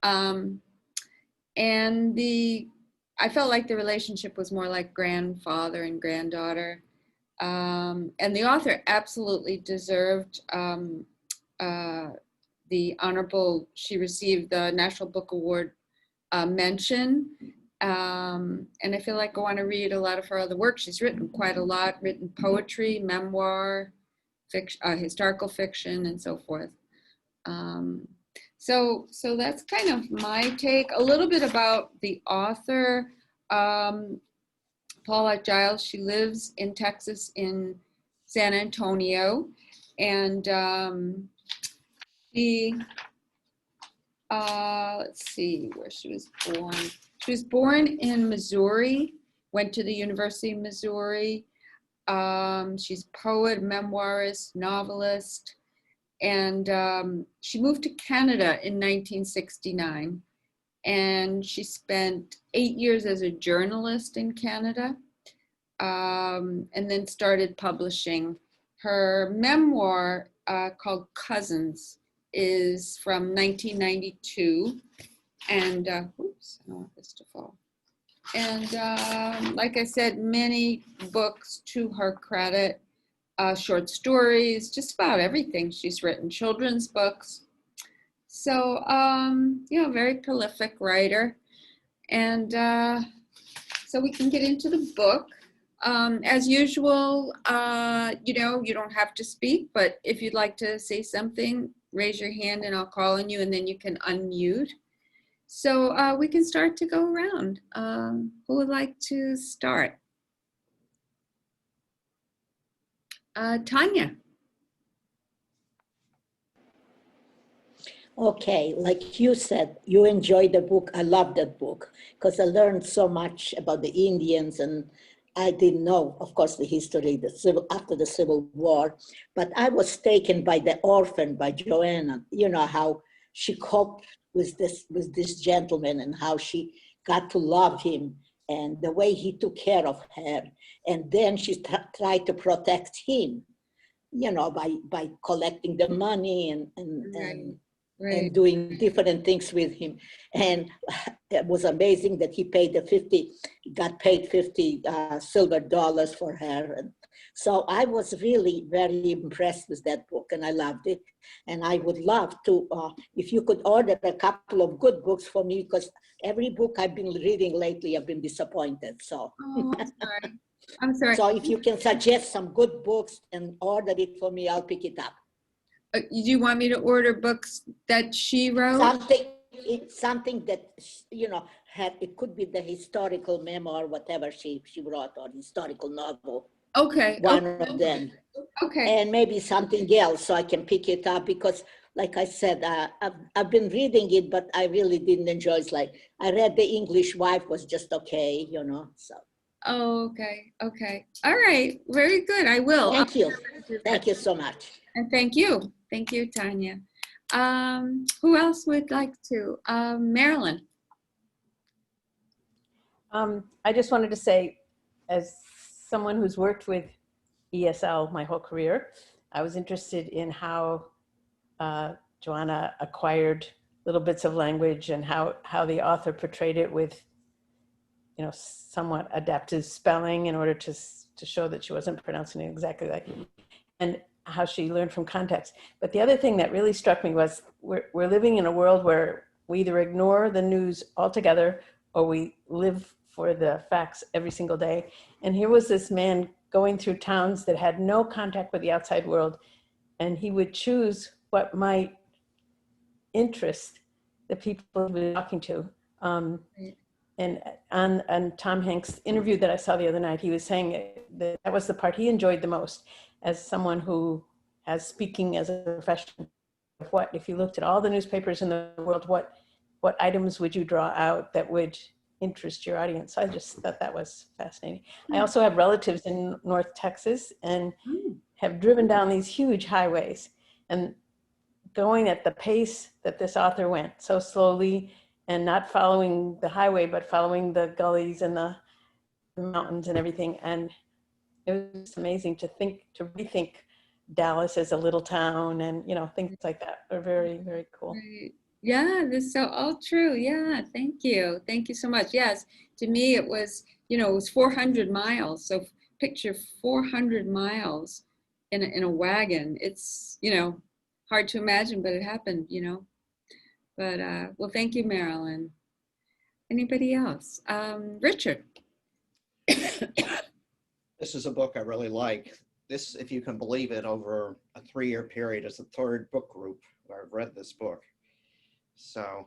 Um, and I felt like the relationship was more like grandfather and granddaughter. And the author absolutely deserved the honorable, she received the National Book Award mention. And I feel like I want to read a lot of her other work. She's written quite a lot, written poetry, memoir, fiction, historical fiction, and so forth. So that's kind of my take. A little bit about the author, Paulette Jiles. She lives in Texas, in San Antonio, and she, let's see where she was born. She was born in Missouri, went to the University of Missouri. She's a poet, memoirist, novelist, and she moved to Canada in 1969. And she spent 8 years as a journalist in Canada, and then started publishing. Her memoir called Cousins is from 1992. And, oops, I don't want this to fall. And like I said, many books to her credit, short stories, just about everything she's written, children's books. So, very prolific writer. And so we can get into the book. As usual, you don't have to speak, but if you'd like to say something, raise your hand and I'll call on you, and then you can unmute. So we can start to go around. Who would like to start? Tanya. Okay, like you said, you enjoyed the book. I love that book because I learned so much about the Indians, and I didn't know, of course, the history after the Civil War, but I was taken by The Orphan by Joanna. You know how she coped with this gentleman and how she got to love him and the way he took care of her, and then she tried to protect him, by collecting the money and Right. doing different things with him. And it was amazing that he got paid 50 silver dollars for her. And so I was really very impressed with that book, and I loved it. And I would love to, if you could order a couple of good books for me, because every book I've been reading lately, I've been disappointed. So, Oh, I'm sorry. So if you can suggest some good books and order it for me, I'll pick it up. Do you want me to order books that she wrote? Something that, it could be the historical memoir, whatever she wrote, or historical novel. Okay. One of them. Okay. And maybe something else so I can pick it up, because like I said, I've been reading it, but I really didn't enjoy it. It's like I read The English Wife, was just okay, so. Oh, okay. Okay. All right. Very good. I will. Thank you. Thank you so much. And thank you. Thank you, Tanya. Who else would like to? Marilyn. I just wanted to say, as someone who's worked with ESL my whole career, I was interested in how Joanna acquired little bits of language and how the author portrayed it with, somewhat adaptive spelling in order to show that she wasn't pronouncing it exactly like, and how she learned from context. But the other thing that really struck me was we're living in a world where we either ignore the news altogether or we live for the facts every single day. And here was this man going through towns that had no contact with the outside world, and he would choose what might interest the people he was talking to. And on Tom Hanks' interview that I saw the other night, he was saying that was the part he enjoyed the most, as someone who has speaking as a profession. What if you looked at all the newspapers in the world, what items would you draw out that would interest your audience? So I just thought that was fascinating. I also have relatives in North Texas and have driven down these huge highways, and going at the pace that this author went, so slowly, and not following the highway, but following the gullies and the mountains and everything. And it was amazing to rethink Dallas as a little town, and things like that are very, very cool. Right. Yeah, this is so all true. Yeah, thank you. Thank you so much. Yes, to me it was, it was 400 miles. So picture 400 miles in a wagon. It's, hard to imagine, but it happened. But well, thank you, Marilyn. Anybody else? Richard. This is a book I really like. This, if you can believe it, over a 3-year period is the third book group where I've read this book. So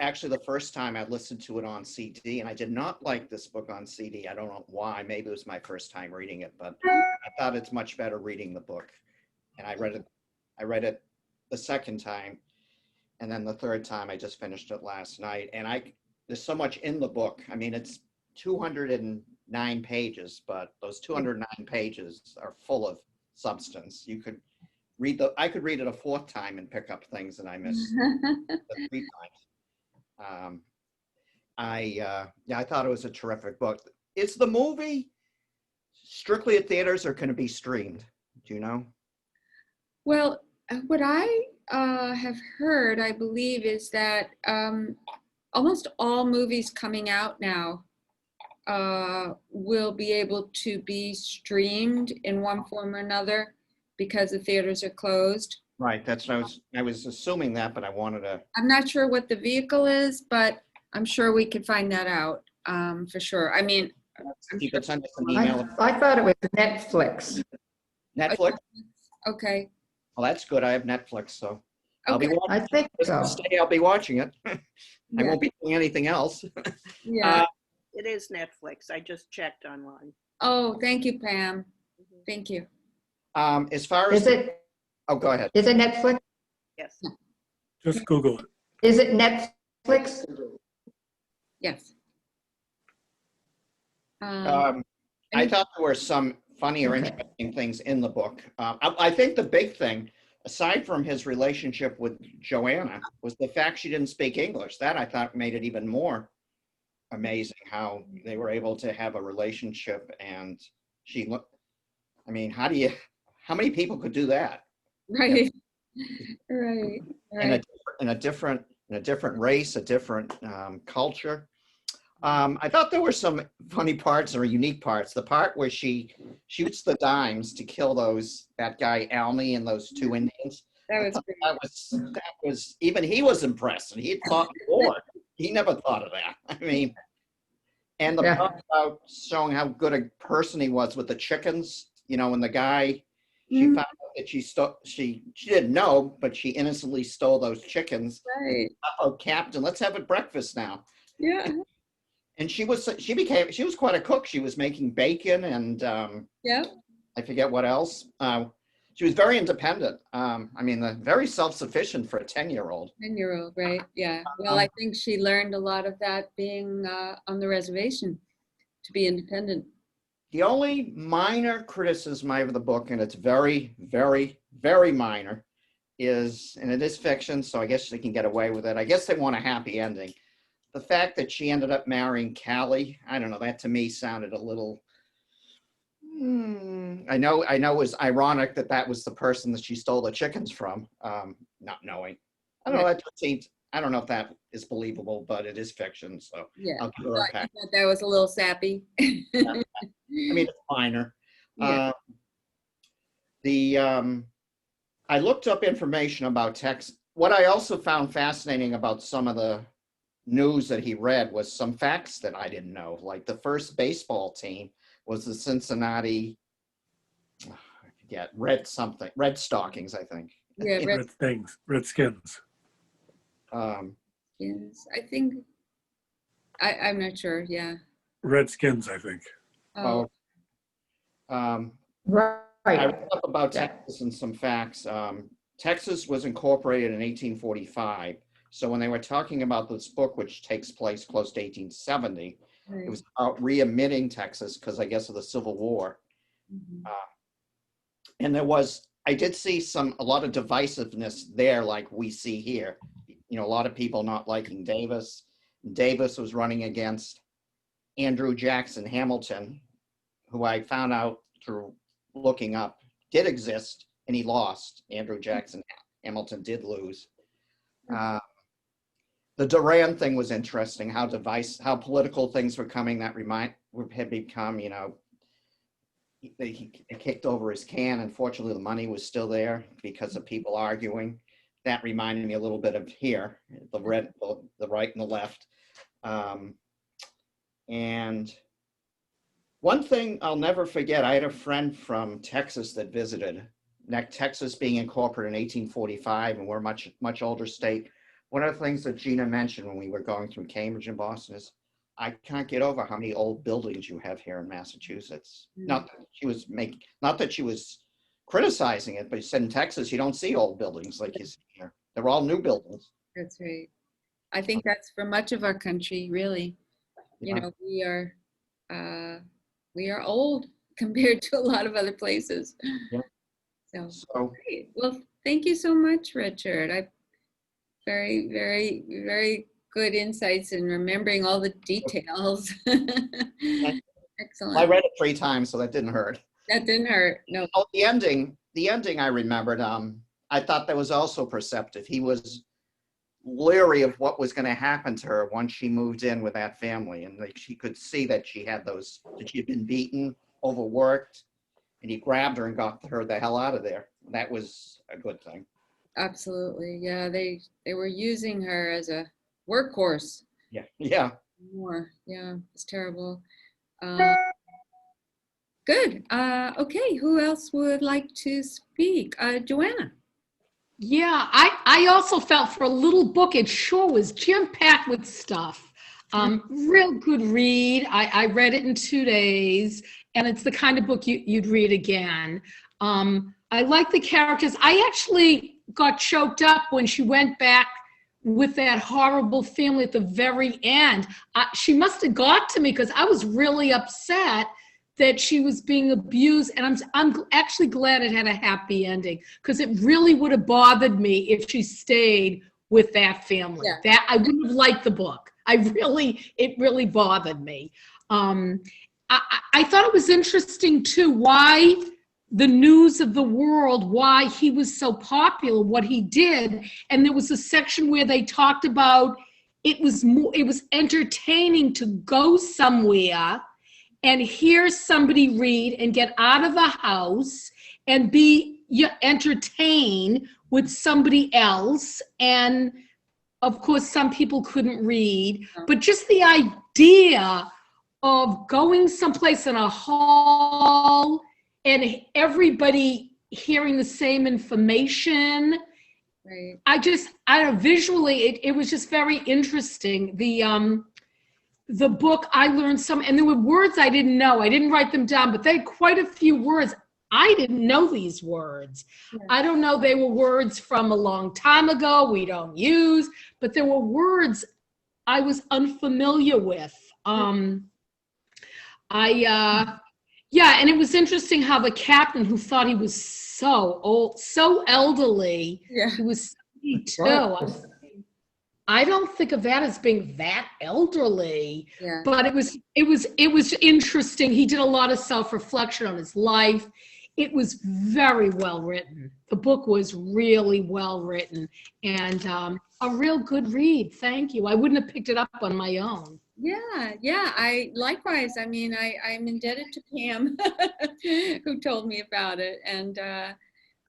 actually the first time I listened to it on CD, and I did not like this book on CD. I don't know why. Maybe it was my first time reading it, but I thought it's much better reading the book. And I read it the second time, and then the third time I just finished it last night. And there's so much in the book. I mean, it's 209 pages, but those 209 pages are full of substance. I could read it a fourth time and pick up things that I missed the 3 times. I thought it was a terrific book. Is the movie strictly at theaters or can it be streamed? Do you know? Well, what I have heard, I believe, is that almost all movies coming out now will be able to be streamed in one form or another because the theaters are closed. Right. That's what I was assuming that, but I wanted to. I'm not sure what the vehicle is, but I'm sure we could find that out for sure. I mean, If you could send us an email. I thought it was Netflix. Netflix? Okay. Well, that's good. I have Netflix, so I'll be Okay. watching. I think so. Christmas Day, I'll be watching it. I Yeah. won't be doing anything else. Yeah. It is Netflix. I just checked online. Oh, thank you, Pam. Thank you. As far as Is it, oh, go ahead. is it Netflix? Yes. Just Google it. Is it Netflix? Yes. I thought there were some funny or interesting things in the book. I think the big thing, aside from his relationship with Joanna, was the fact she didn't speak English. That I thought made it even more amazing how they were able to have a relationship. And she looked, I mean, how many people could do that? Right. Right. Right. In a different race, a different culture. I thought there were some funny parts or unique parts. The part where she shoots the dimes to kill that guy Almy and those 2 Indians. That was great. That was even he was impressed, and he had fought in war. He never thought of that. I mean, and the part about showing how good a person he was with the chickens. When the guy, she found out that she didn't know, but she innocently stole those chickens. Right. Oh, Captain, let's have it breakfast now. Yeah. And she was quite a cook. She was making bacon and Yeah. I forget what else. She was very independent. Very self-sufficient for a 10-year-old. 10-year-old, right? Yeah. Well, I think she learned a lot of that being on the reservation, to be independent. The only minor criticism I have of the book, and it's very, very, very minor, and it is fiction, so I guess they can get away with it. I guess they want a happy ending. The fact that she ended up marrying Callie, I don't know, that to me sounded a little, I know it was ironic that was the person that she stole the chickens from, not knowing. I don't know, that just seems, I don't know if that is believable, but it is fiction, so Yeah. I'll give her a I pass. thought that was a little sappy. It's minor. Yeah. I looked up information about Texas. What I also found fascinating about some of the news that he read was some facts that I didn't know. Like the first baseball team was the Cincinnati, I forget, Red Stockings, I think. Yeah. Redskins. Yes. I think, I'm not sure. Yeah. Redskins, I think. Oh, I Right. read up about Texas and some facts. Texas was incorporated in 1845. So when they were talking about this book, which takes place close to 1870, right. it was about readmitting Texas because I guess of the Civil War. Mhm. And I did see a lot of divisiveness there, like we see here. A lot of people not liking Davis. Davis was running against Andrew Jackson Hamilton, who I found out through looking up did exist, and he lost. Andrew Jackson Hamilton did lose. The Duran thing was interesting, how political things were coming that had become, he kicked over his can. Unfortunately, the money was still there because of people arguing. That reminded me a little bit of here, the right and the left. And one thing I'll never forget, I had a friend from Texas that visited. Texas being incorporated in 1845, and we're a much older state. One of the things that Gina mentioned when we were going through Cambridge and Boston is, I can't get over how many old buildings you have here in Massachusetts. Not that she was criticizing it, but she said in Texas you don't see old buildings like you see here. They're all new buildings. That's right. I think that's for much of our country, really. Yeah. We are old compared to a lot of other places. Yeah. So great. Well, thank you so much, Richard. Very, very, very good insights in remembering all the details. Excellent. I read it 3 times, so that didn't hurt. That didn't hurt. No. Oh, the ending I remembered. I thought that was also perceptive. He was leery of what was going to happen to her once she moved in with that family, and she could see that she had been beaten, overworked, and he grabbed her and got her the hell out of there. That was a good thing. Absolutely. Yeah, they were using her as a workhorse. Yeah. More. Yeah, it's terrible. Good. Okay, who else would like to speak? Joanna. Yeah, I also felt for a little book, it sure was jam-packed with stuff. Real good read. I read it in 2 days, and it's the kind of book you'd read again. I like the characters. I actually got choked up when she went back with that horrible family at the very end. She must have got to me because I was really upset that she was being abused, and I'm actually glad it had a happy ending, because it really would have bothered me if she stayed with that family. Yeah. That I wouldn't have liked the book. It really bothered me. I thought it was interesting too why the news of the world, why he was so popular, what he did, and there was a section where they talked about it was entertaining to go somewhere and hear somebody read and get out of the house and be entertained with somebody else. And of course, some people couldn't read, but just the idea of going someplace in a hall and everybody hearing the same information. Right. Visually, it was just very interesting. The book, I learned some, and there were words I didn't know. I didn't write them down, but they had quite a few words. I didn't know these words. Yeah. I don't know, they were words from a long time ago we don't use, but there were words I was unfamiliar with. Yeah, and it was interesting how the captain, who thought he was so old, so elderly, he was 72. Right. I don't think of that as being that elderly, but it was interesting. He did a lot of self-reflection on his life. It was very well written. The book was really well written and a real good read. Thank you. I wouldn't have picked it up on my own. Yeah. I likewise. I mean, I'm indebted to Pam who told me about it, and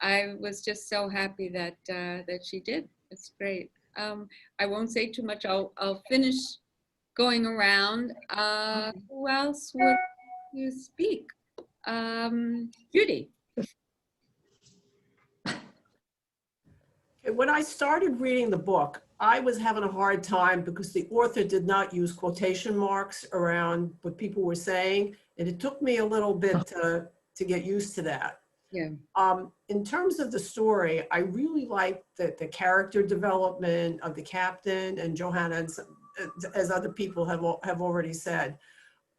I was just so happy that she did. It's great. I won't say too much. I'll finish going around. Who else would you speak? Judy. When I started reading the book, I was having a hard time because the author did not use quotation marks around what people were saying, and it took me a little bit to get used to that. Yeah. In terms of the story, I really liked the character development of the captain and Johanna, as other people have already said.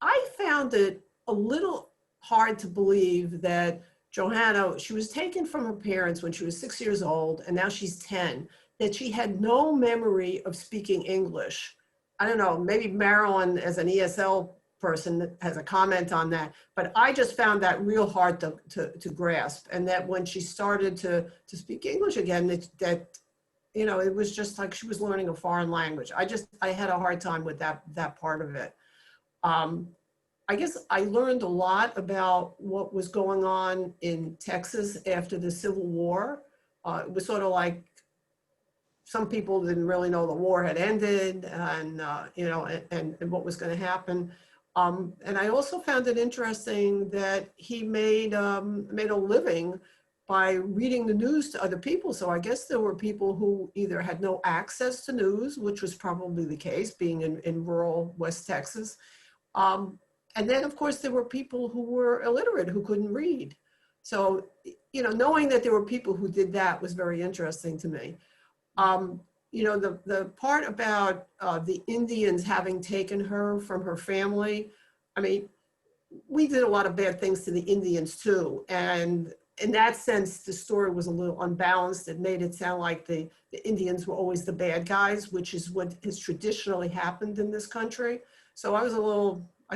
I found it a little hard to believe that Johanna, she was taken from her parents when she was 6 years old, and now she's 10, that she had no memory of speaking English. I don't know, maybe Marilyn as an ESL person has a comment on that, but I just found that real hard to grasp, and that when she started to speak English again, that you know, it was just like she was learning a foreign language. I had a hard time with that part of it. I guess I learned a lot about what was going on in Texas after the Civil War. It was sort of like some people didn't really know the war had ended, and you know, and what was going to happen. And I also found it interesting that he made a living by reading the news to other people. So I guess there were people who either had no access to news, which was probably the case, being in rural West Texas. And then, of course, there were people who were illiterate, who couldn't read. So, you know, knowing that there were people who did that was very interesting to me. You know, the part about the Indians having taken her from her family, I mean, we did a lot of bad things to the Indians too. And in that sense, the story was a little unbalanced. It made it sound like the Indians were always the bad guys, which is what has traditionally happened in this country. So I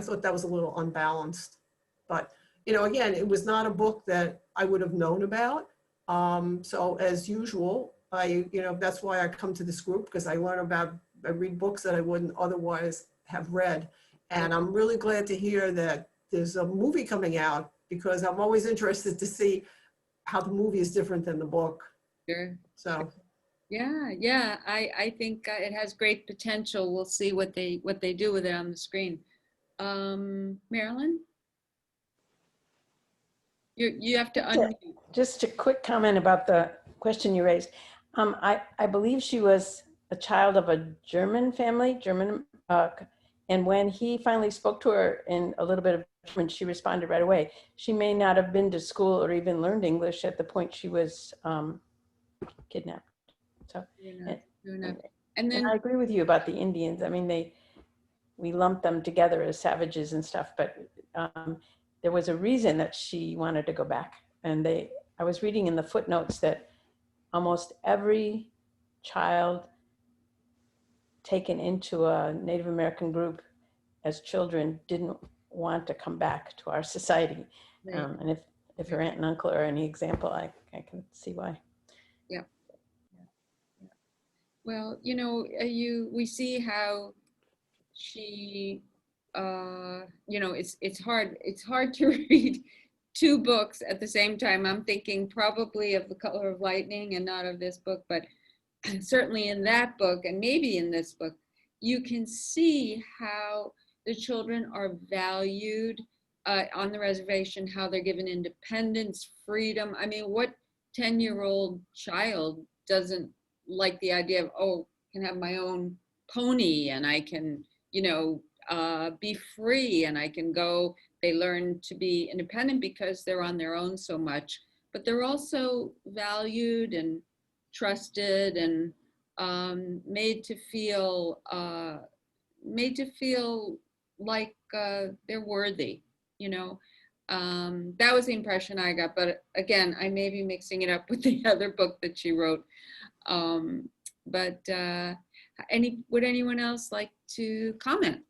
thought that was a little unbalanced. But, you know, again, it was not a book that I would have known about. So as usual, you know, that's why I come to this group, because I read books that I wouldn't otherwise have read. And I'm really glad to hear that there's a movie coming out, because I'm always interested to see how the movie is different than the book. Sure. So. Yeah. I think it has great potential. We'll see what they do with it on the screen. Marilyn, you have to unmute. Just a quick comment about the question you raised. I believe she was a child of a German family, and when he finally spoke to her in a little bit of German, she responded right away. She may not have been to school or even learned English at the point she was kidnapped. So, And then I agree with you about the Indians. I mean, we lump them together as savages and stuff, but there was a reason that she wanted to go back. And I was reading in the footnotes that almost every child taken into a Native American group as children didn't want to come back to our society. Right. And if your aunt and uncle are any example, I can see why. Yeah. Well, you know, we see how she, you know, it's hard to read two books at the same time. I'm thinking probably of The Color of Lightning and not of this book, but certainly in that book and maybe in this book, you can see how the children are valued on the reservation, how they're given independence, freedom. I mean, what 10-year-old child doesn't like the idea of, oh, I can have my own pony and I can, you know, be free and I can go. They learn to be independent because they're on their own so much, but they're also valued and trusted and made to feel like they're worthy, you know. That was the impression I got, but again, I may be mixing it up with the other book that she wrote. But would anyone else like to comment?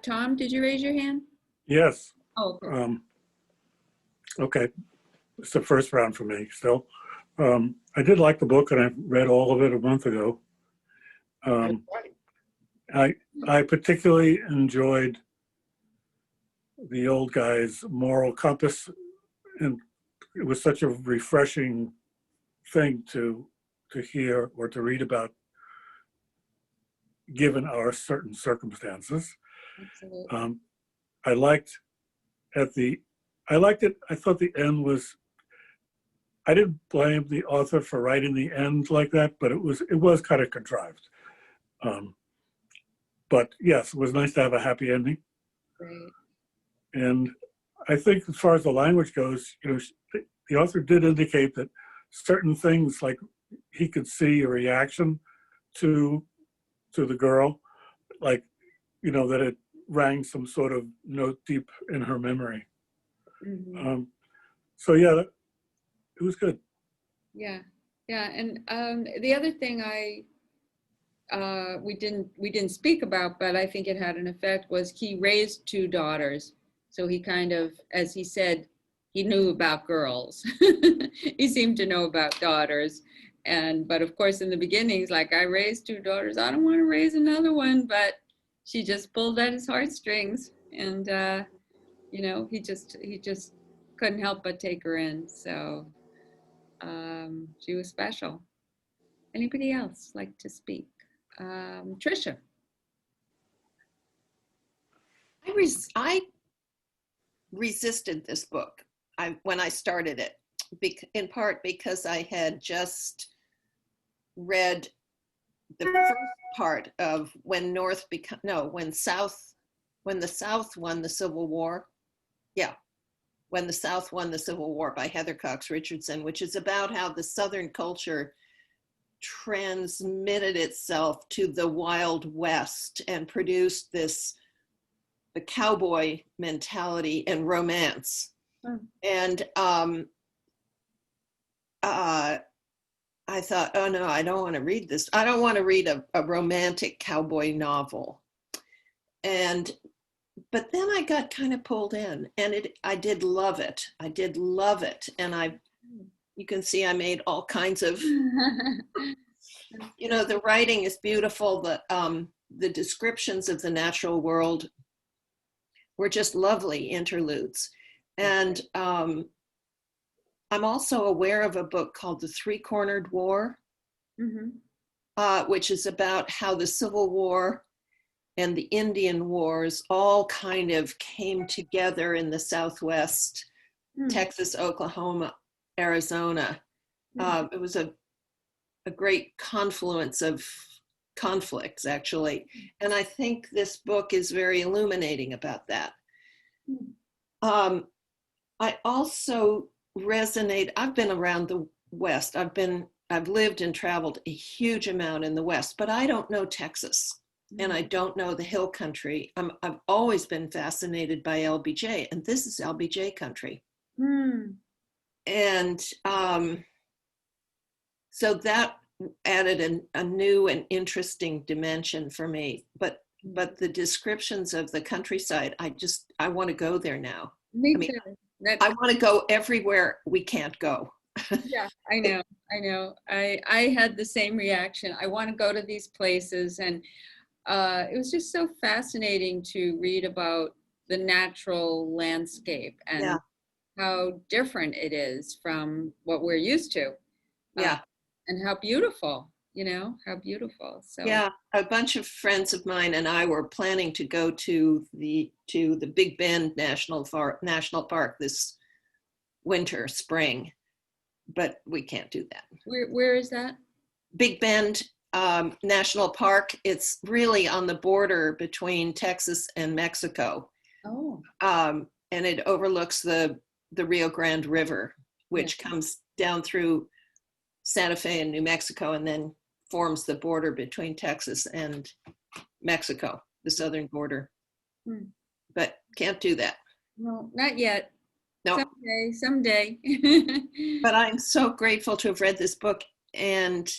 Tom, did you raise your hand? Yes. Oh, okay. Okay. It's the first round for me still. I did like the book, and I read all of it a month ago. I particularly enjoyed the old guy's moral compass, and it was such a refreshing thing to hear or to read about, given our certain circumstances. Absolutely. I liked it. I thought the end was, I didn't blame the author for writing the end like that, but it was kind of contrived. But yes, it was nice to have a happy ending. Great. And I think as far as the language goes, you know, the author did indicate that certain things, like he could see a reaction to the girl, like, you know, that it rang some sort of note deep in her memory. Mm-hmm. So yeah, it was good. Yeah, and the other thing we didn't speak about, but I think it had an effect, was he raised two daughters. So he kind of, as he said, he knew about girls. He seemed to know about daughters. But of course, in the beginnings, like, I raised 2 daughters. I don't want to raise another one, but she just pulled at his heartstrings, and he just couldn't help but take her in. So she was special. Anybody else like to speak? Trisha. I resisted this book when I started it, in part because I had just read the first part of when the South won the Civil War. Yeah, When the South Won the Civil War by Heather Cox Richardson, which is about how the Southern culture transmitted itself to the Wild West and produced the cowboy mentality and romance. And I thought, oh no, I don't want to read this. I don't want to read a romantic cowboy novel. But then I got kind of pulled in, and I did love it. I did love it. And you can see I made all kinds of, the writing is beautiful. The descriptions of the natural world were just lovely interludes. And I'm also aware of a book called The Three-Cornered War, which is about how the Civil War and the Indian Wars all kind of came together in the Southwest, Texas, Oklahoma, Arizona. It was a great confluence of conflicts, actually. And I think this book is very illuminating about that. I also resonate. I've been around the West. I've lived and traveled a huge amount in the West, but I don't know Texas. And I don't know the hill country. I've always been fascinated by LBJ, and this is LBJ country. And so that added a new and interesting dimension for me. But the descriptions of the countryside, I want to go there now. Me too. I want to go everywhere we can't go. Yeah, I know. I had the same reaction. I want to go to these places, and it was just so fascinating to read about the natural landscape and how different it is from what we're used to. And how beautiful, how beautiful. So yeah, a bunch of friends of mine and I were planning to go to the Big Bend National Park this spring, but we can't do that. Where is that? Big Bend National Park. It's really on the border between Texas and Mexico. Oh. And it overlooks the Rio Grande River, which comes down through Santa Fe and New Mexico, and then forms the border between Texas and Mexico, the southern border. But can't do that. No, not yet. No. Someday. But I'm so grateful to have read this book, and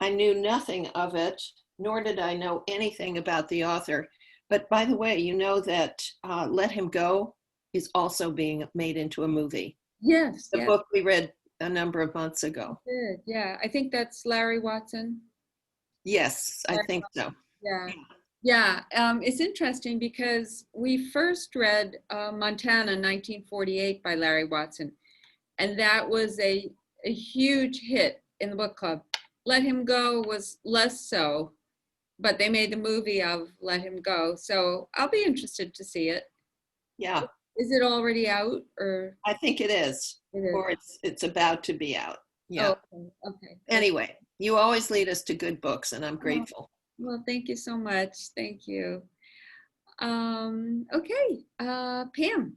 I knew nothing of it, nor did I know anything about the author. But by the way, you know that Let Him Go is also being made into a movie. Yes. The book we read a number of months ago. Good. Yeah, I think that's Larry Watson. Yes, I think so. Yeah. It's interesting because we first read Montana 1948 by Larry Watson, and that was a huge hit in the book club. Let Him Go was less so, but they made the movie of Let Him Go. So I'll be interested to see it. Yeah. Is it already out, or? I think it is. Or it's about to be out. Yeah. Oh, okay. Anyway, you always lead us to good books, and I'm grateful. Well, thank you so much. Thank you. Okay, Pam.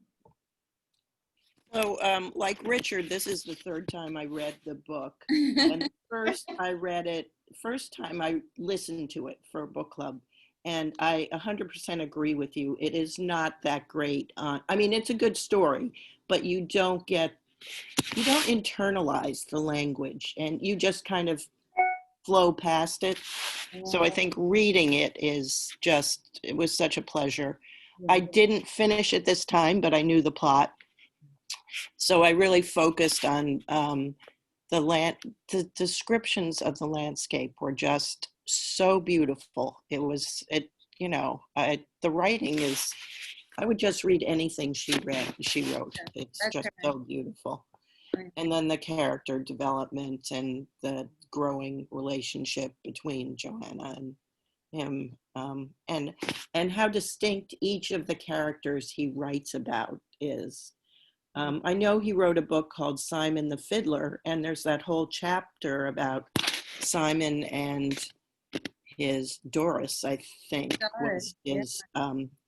So, like Richard, this is the third time I read the book. And first time I listened to it for a book club. And I 100% agree with you. It is not that great. I mean, it's a good story, but you don't internalize the language, and you just kind of flow past it. So I think reading it it was such a pleasure. I didn't finish it this time, but I knew the plot. so I really focused on the descriptions of the landscape were just so beautiful. The writing is, I would just read anything she wrote. It's That's just right. so beautiful. Right. And then the character development and the growing relationship between Joanna and him, and how distinct each of the characters he writes about is. I know he wrote a book called Simon the Fiddler, and there's that whole chapter about Simon and his Doris, I think, was his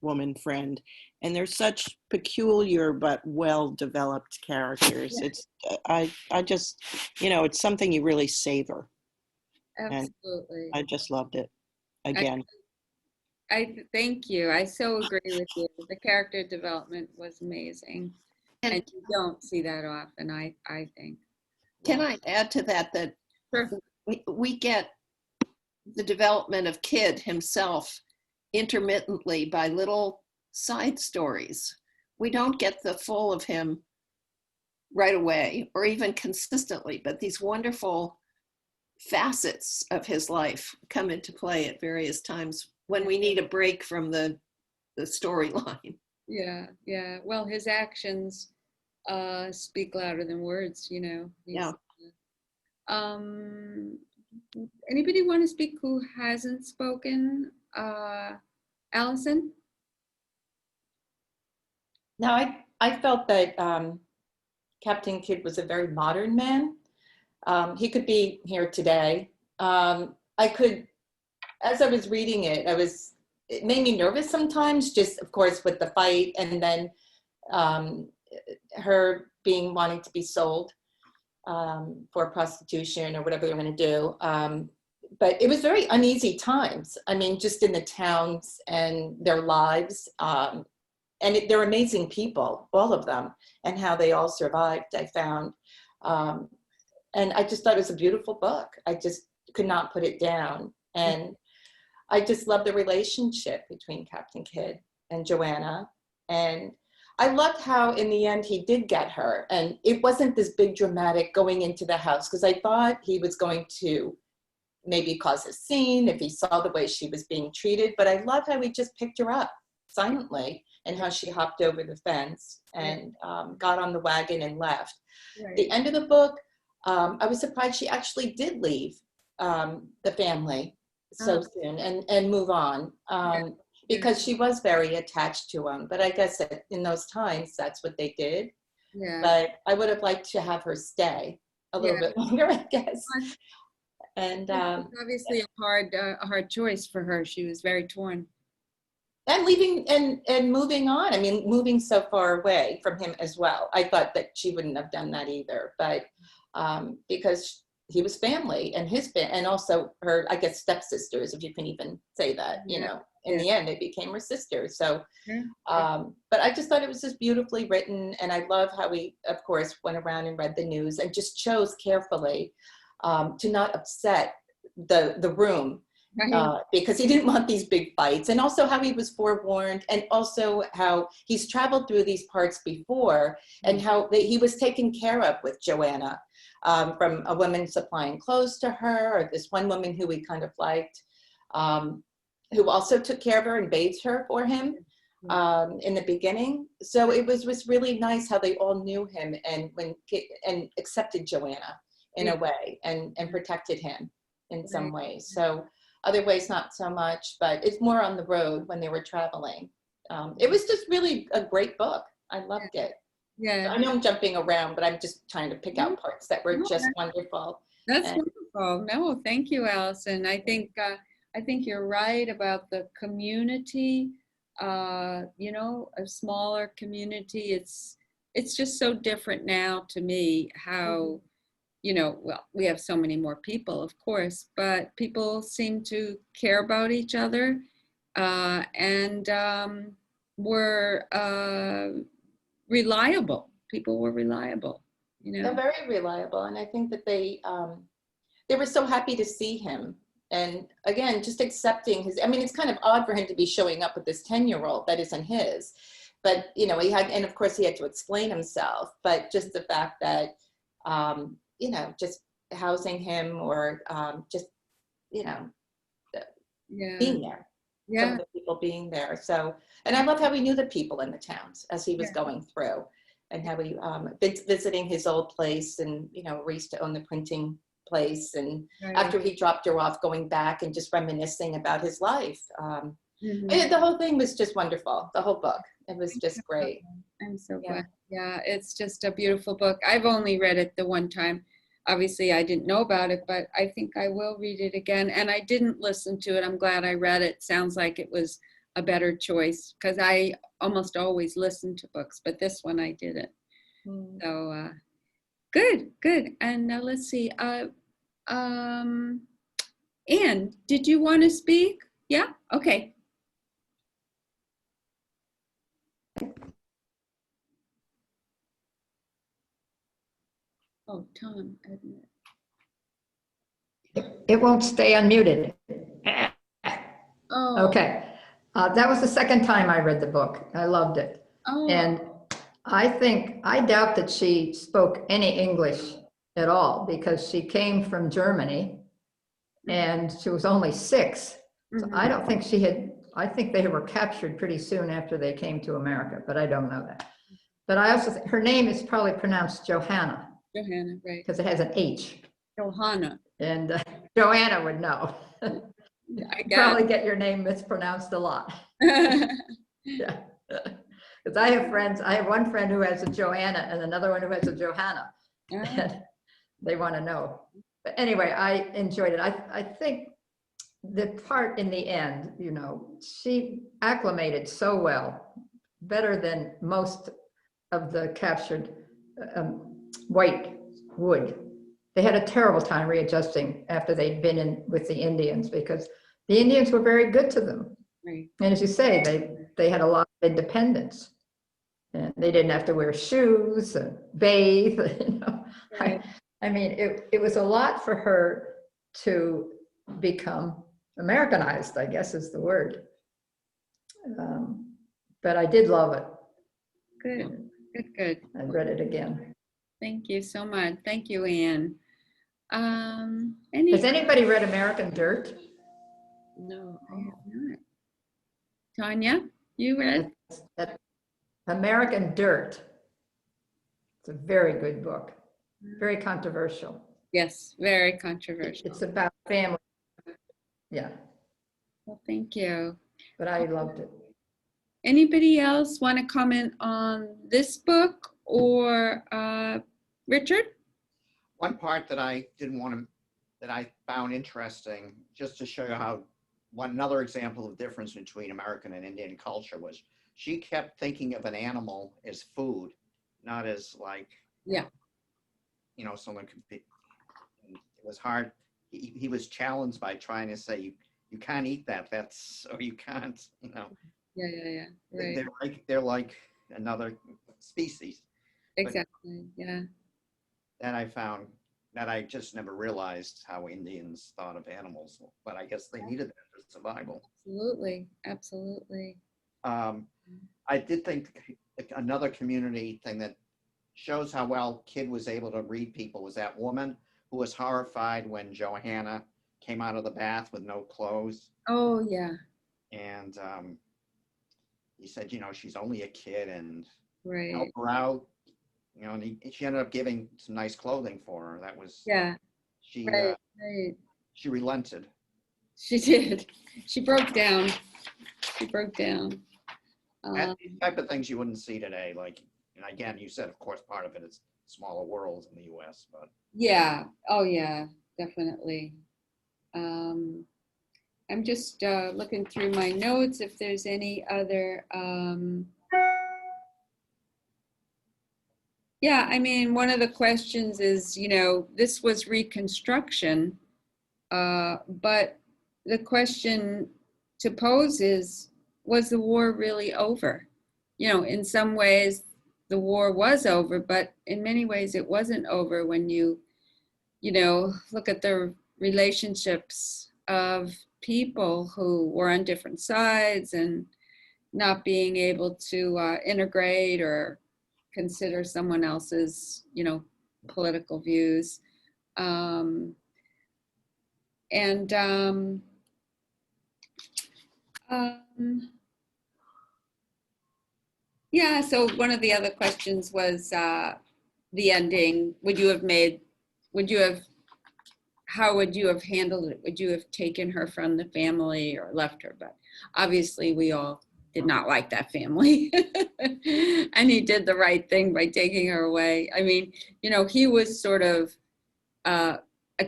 woman friend. And they're such peculiar but well-developed characters. It's, I just, it's something you really savor. Absolutely. And I just loved it again. I thank you. I so agree with you. The character development was amazing. And you don't see that often, I think. Can I add to that Sure. we get the development of Kid himself intermittently by little side stories. We don't get the full of him right away or even consistently, but these wonderful facets of his life come into play at various times when we need a break from the storyline. Yeah. Well, his actions speak louder than words, Yeah. Anybody want to speak who hasn't spoken? Allison? No, I felt that Captain Kidd was a very modern man. He could be here today. As I was reading it, it made me nervous sometimes, just of course with the fight and then her wanting to be sold for prostitution or whatever they're going to do. But it was very uneasy times. I mean, just in the towns and their lives. They're amazing people, all of them, and how they all survived, I found. And I just thought it was a beautiful book. I just could not put it down. And I just love the relationship between Captain Kidd and Joanna. And I loved how in the end he did get her. And it wasn't this big dramatic going into the house, because I thought he was going to maybe cause a scene if he saw the way she was being treated. But I love how he just picked her up silently and how she hopped over the fence and got on the wagon and left. Right. The end of the book, I was surprised she actually did leave the family so soon and move on. Because she was very attached to him. But I guess that in those times, that's what they did. Yeah. But I would have liked to have her stay a little bit longer, I guess. And obviously a hard choice for her. She was very torn. And leaving and moving on. I mean, moving so far away from him as well. I thought that she wouldn't have done that either. But because he was family and and also her, I guess, stepsisters, if you can even say that, in the end, they became her sisters. So, but I just thought it was just beautifully written. And I love how he, of course, went around and read the news and just chose carefully to not upset the room. Right. Because he didn't want these big fights, and also how he was forewarned, and also how he's traveled through these parts before, and how he was taken care of with Joanna, from a woman supplying clothes to her, or this one woman who he kind of liked, who also took care of her and bathed her for him in the beginning. So it was really nice how they all knew him and accepted Joanna in a way and protected him in some ways. So other ways, not so much, but it's more on the road when they were traveling. It was just really a great book. I loved it. Yeah. So I know I'm jumping around, but I'm just trying to pick out parts that were just wonderful. That's wonderful. No, thank you, Allison. I think you're right about the community. A smaller community. It's just so different now to me how. We have so many more people, of course, but people seem to care about each other and were reliable. People were reliable, They're very reliable. And I think that they were so happy to see him. And again, just accepting it's kind of odd for him to be showing up with this 10-year-old that isn't his. but you know, he had, and of course he had to explain himself, but just the fact that, you know, just housing him or just, you know, Yeah. being there, some Yeah. of the people being there. So, and I love how he knew the people in the towns as he was Yeah. going through, and how he visiting his old place, and you know, we used to own the printing place, and Right. after he dropped her off, going back and just reminiscing about his life. Mhm. The whole thing was just wonderful. The whole book, it was just great. I'm so Yeah. glad. Yeah, it's just a beautiful book. I've only read it the one time. Obviously, I didn't know about it, but I think I will read it again. And I didn't listen to it. I'm glad I read it. Sounds like it was a better choice, because I almost always listen to books, but this one I didn't. So good, good. And let's see. Anne, did you want to speak? Yeah. Okay. Oh, Tom. It won't stay unmuted. Oh. Okay. That was the second time I read the book. I loved it. Oh. And I doubt that she spoke any English at all, because she came from Germany and she was only 6. So I don't think I think they were captured pretty soon after they came to America, but I don't know that. But I also think her name is probably pronounced Johanna. Johanna, right. Because it has an H. Johanna. And Joanna would know. I Probably get your name mispronounced a lot. Yeah. Because I have one friend who has a Joanna and another one who has a Johanna. And they want to know. But anyway, I enjoyed it. I think the part in the end, you know, she acclimated so well, better than most of the captured white would. They had a terrible time readjusting after they'd been in with the Indians, because the Indians were very good to them. Right. And as you say, they had a lot of independence. And they didn't have to wear shoes and bathe. You know? Right. I mean, it was a lot for her to become Americanized, I guess is the word. But I did love it. Good, good, good. I read it again. Thank you so much. Thank you, Anne. Has anybody read American Dirt? No, I have not. Tanya, you read? American Dirt. It's a very good book. Very controversial. Yes, very controversial. It's about family. Yeah. Well, thank you. But I loved it. Anybody else want to comment on this book, or Richard? One part that I that I found interesting, just to show you how another example of difference between American and Indian culture, was she kept thinking of an animal as food, not as like, yeah, you know, someone could be. It was hard. He was challenged by trying to say you can't eat that. Or you can't, you know. Yeah. Right. They're like another species. Exactly. Yeah. That I found, that I just never realized how Indians thought of animals, but I guess they needed that for survival. Absolutely. I did think another community thing that shows how well Kidd was able to read people was that woman who was horrified when Johanna came out of the bath with no clothes. Oh, yeah. And he said, you know, she's only a kid, and right. help her out. You know, and she ended up giving some nice clothing for her. That was, yeah. She she relented. She did. She broke down. And these type of things you wouldn't see today. Like, and again, you said, of course, part of it is smaller worlds in the U.S., but yeah. Oh, yeah. Definitely. I'm just looking through my notes if there's any other. Yeah, I mean, one of the questions is, you know, this was Reconstruction, but the question to pose is, was the war really over? You know, in some ways the war was over, but in many ways it wasn't over when you know, look at the relationships of people who were on different sides and, not being able to integrate or consider someone else's, political views. And yeah, so one of the other questions was the ending. How would you have handled it? Would you have taken her from the family or left her? But obviously we all did not like that family. And he did the right thing by taking her away. I mean, he was sort of a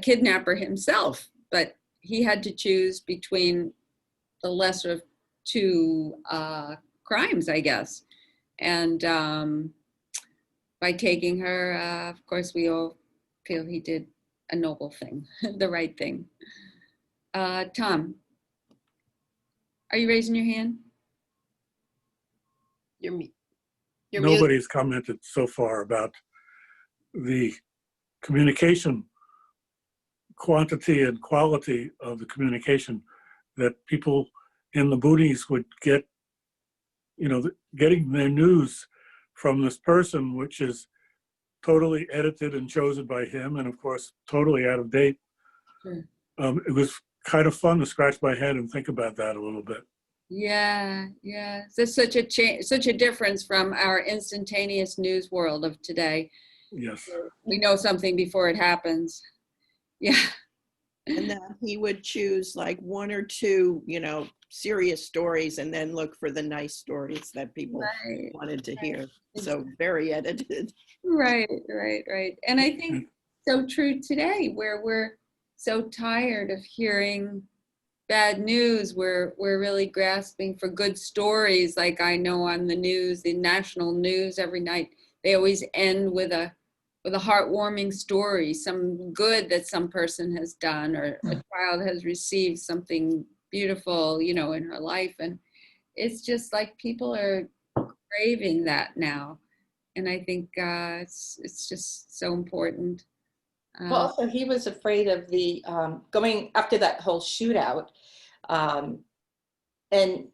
kidnapper himself, but he had to choose between the lesser of two crimes, I guess. And by taking her, of course, we all feel he did a noble thing, the right thing. Tom, are you raising your hand? You're muted. Nobody's commented so far about the communication quantity and quality of the communication that people in the boonies would get, getting their news from this person, which is totally edited and chosen by him, and of course, totally out of date. Sure. It was kind of fun to scratch my head and think about that a little bit. Yeah. There's such a change, such a difference from our instantaneous news world of today. Yes. We know something before it happens. Yeah. And then he would choose like one or two, serious stories and then look for the nice stories that people wanted to hear. So very edited. Right. And I think so true today, where we're so tired of hearing bad news. We're really grasping for good stories. Like I know on the news, the national news every night, they always end with a heartwarming story, some good that some person has done, or a child has received something beautiful, in her life. And it's just like people are craving that now. And I think it's just so important. Well, also he was afraid of the going after that whole shootout, and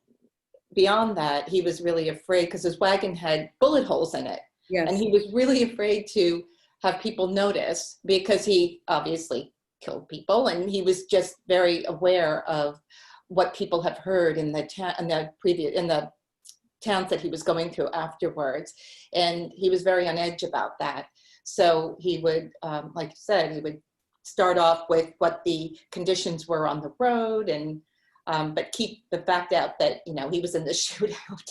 beyond that, he was really afraid because his wagon had bullet holes in it. Yes. And he was really afraid to have people notice because he obviously killed people, and he was just very aware of what people have heard in the towns that he was going through afterwards, and he was very on edge about that. So he would, like you said, he would start off with what the conditions were on the road, and but keep the fact out that he was in the shootout.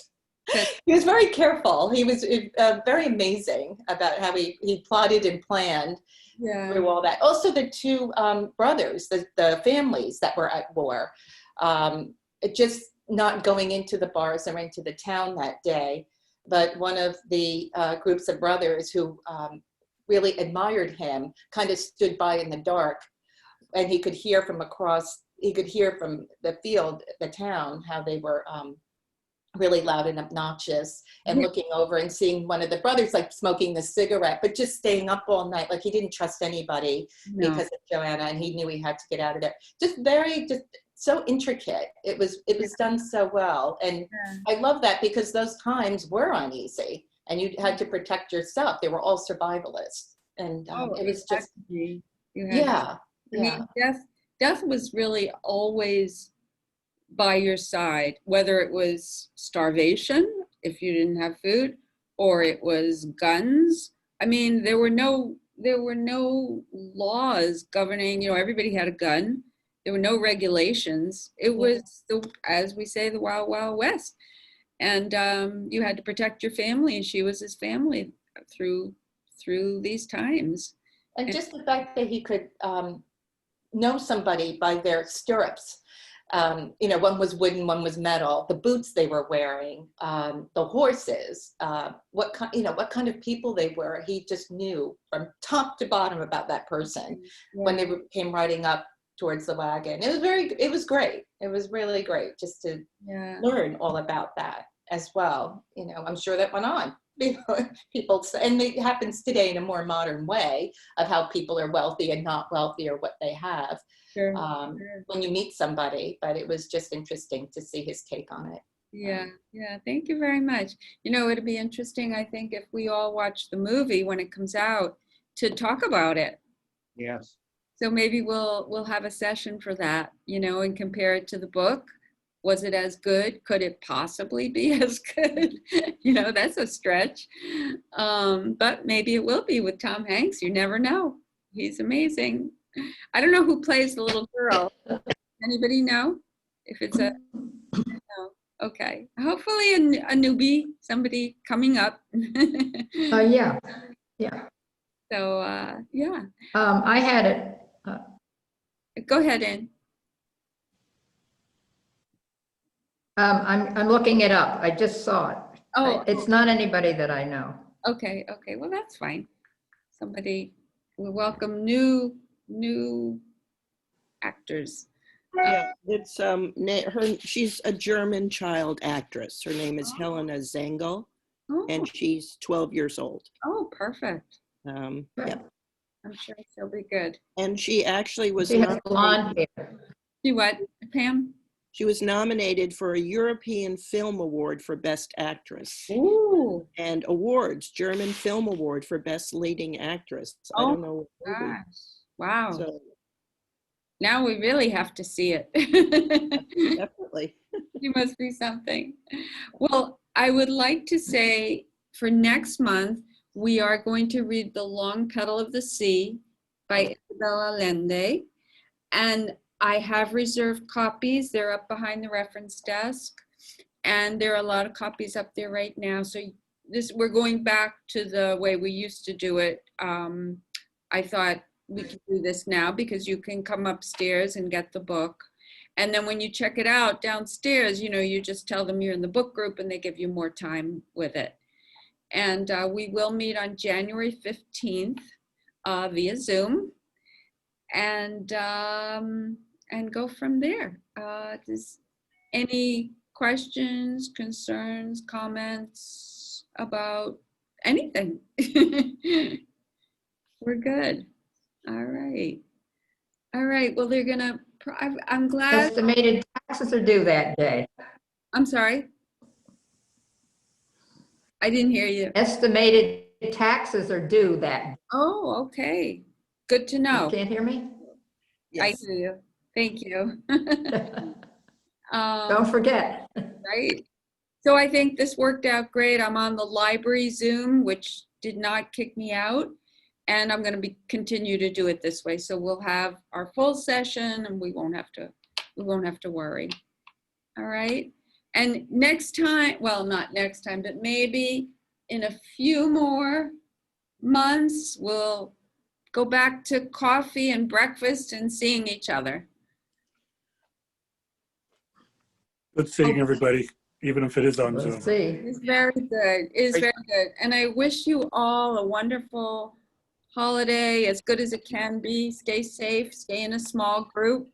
He was very careful. He was very amazing about how he plotted and planned through all that. Also, the two brothers, the families that were at war, just not going into the bars or into the town that day. But one of the groups of brothers who really admired him kind of stood by in the dark, and he could hear from the field, the town, how they were really loud and obnoxious, and looking over and seeing one of the brothers like smoking the cigarette, but just staying up all night. Like he didn't trust anybody because of Joanna, and he knew he had to get out of there. Just so intricate. It was done so well. And I love that because those times were uneasy and you had to protect yourself. They were all survivalists. And it was just, I mean, death was really always by your side, whether it was starvation, if you didn't have food, or it was guns. I mean, there were no laws governing, everybody had a gun. There were no regulations. It was, as we say, the Wild Wild West. And you had to protect your family, and she was his family through these times. And just the fact that he could know somebody by their stirrups. One was wooden, one was metal. The boots they were wearing, the horses, what kind of people they were. He just knew from top to bottom about that person when they came riding up towards the wagon. It was great. It was really great just to learn all about that as well. I'm sure that went on. People, and it happens today in a more modern way of how people are wealthy and not wealthy, or what they have when you meet somebody. But it was just interesting to see his take on it. Yeah, yeah. Thank you very much. You know, it'd be interesting, I think, if we all watch the movie when it comes out to talk about it. Yes. So maybe we'll have a session for that, you know, and compare it to the book. Was it as good? Could it possibly be as good? You know, that's a stretch. But maybe it will be with Tom Hanks. You never know. He's amazing. I don't know who plays the little girl. Anybody know? If it's a no. Okay. Hopefully a newbie, somebody coming up. Yeah, yeah. So yeah. I had it. Go ahead, Ann. I'm looking it up. I just saw it. Oh, It's not anybody that I know. okay, okay. Well, that's fine. Somebody, we welcome new actors. Yeah, it's she's a German child actress. Her name is Helena Zengel, Oh, and she's 12 years old. oh, perfect. Yeah, I'm sure she'll be good. and she actually was She has blonde hair. See what, Pam? She was nominated for a European Film Award for Best Actress Ooh, and awards, German Film Award for Best Leading Actress. I oh don't know what movie. gosh, wow. So Now we really have to see it. definitely. You must be something. Well, I would like to say for next month, we are going to read The Long Petal of the Sea by Isabel Allende. And I have reserved copies. They're up behind the reference desk. And there are a lot of copies up there right now. So we're going back to the way we used to do it. I thought we could do this now because you can come upstairs and get the book. And then when you check it out downstairs, you know, you just tell them you're in the book group and they give you more time with it. And we will meet on January 15th via Zoom and go from there. Does any questions, concerns, comments about anything? We're good. All right. All right. Well, they're gonna, I'm glad. Estimated taxes are due that day. I'm sorry. I didn't hear you. Estimated taxes are due that. Oh, okay. Good to know. You can't hear me? I Yes. hear you. Thank you. Don't forget. Right. So I think this worked out great. I'm on the library Zoom, which did not kick me out. And I'm going to continue to do it this way. So we'll have our full session and we won't have to worry. All right. And next time, well, not next time, but maybe in a few more months, we'll go back to coffee and breakfast and seeing each other. Good seeing everybody, even if it is on We'll Zoom. see. It's very good. It's very good. And I wish you all a wonderful holiday, as good as it can be. Stay safe, stay in a small group.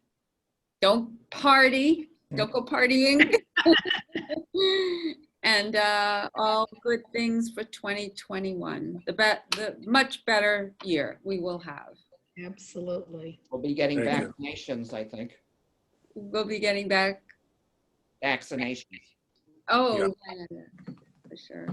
Don't party. Don't go partying. And all good things for 2021. The much better year we will have. Absolutely. We'll be getting Thank you. vaccinations, I think. We'll be getting back. Vaccinations. Oh, Yeah. yeah, for sure.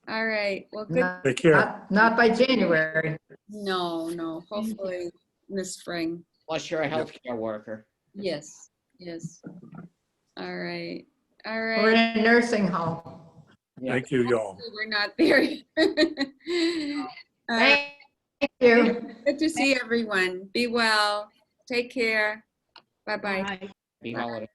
All right. Well, good. Not, Take care. not by January. No. Hopefully in the spring. Unless you're a healthcare worker. Yes. Yes. All right. All We're right. in a nursing home. Yeah. Thank you, y'all. We're not there yet. Thank you. Good to see everyone. Be well. Take care. Bye-bye. Bye. Happy holidays.